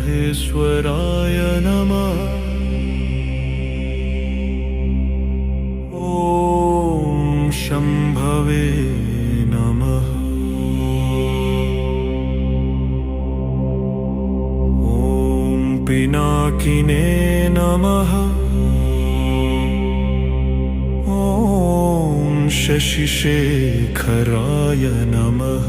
महेश्वराय नमः। ॐ शम्भवे नमः। ॐ पिनाकिने नमः। ॐ शशिशेखराय नमः।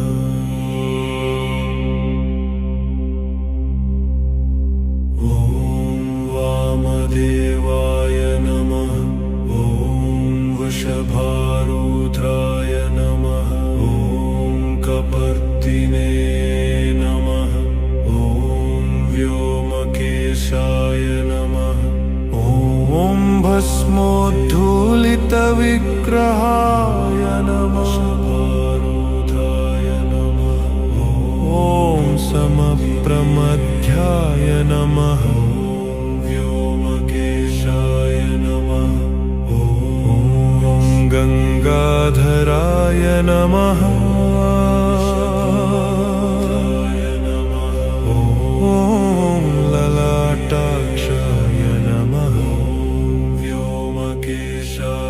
देवाय नमः। ॐ वृषभारूढाय नमः। ॐ कपर्दिने नमः। ॐ व्योमकेशाय नमः। ॐ भस्मोद्धूलितविग्रहाय नमः। वृषभारूढाय नमः। ॐ समप्रमध्याय नमः। गंगाधराय नमः। ॐ ललाटाक्षाय नमः। व्योमकेशाय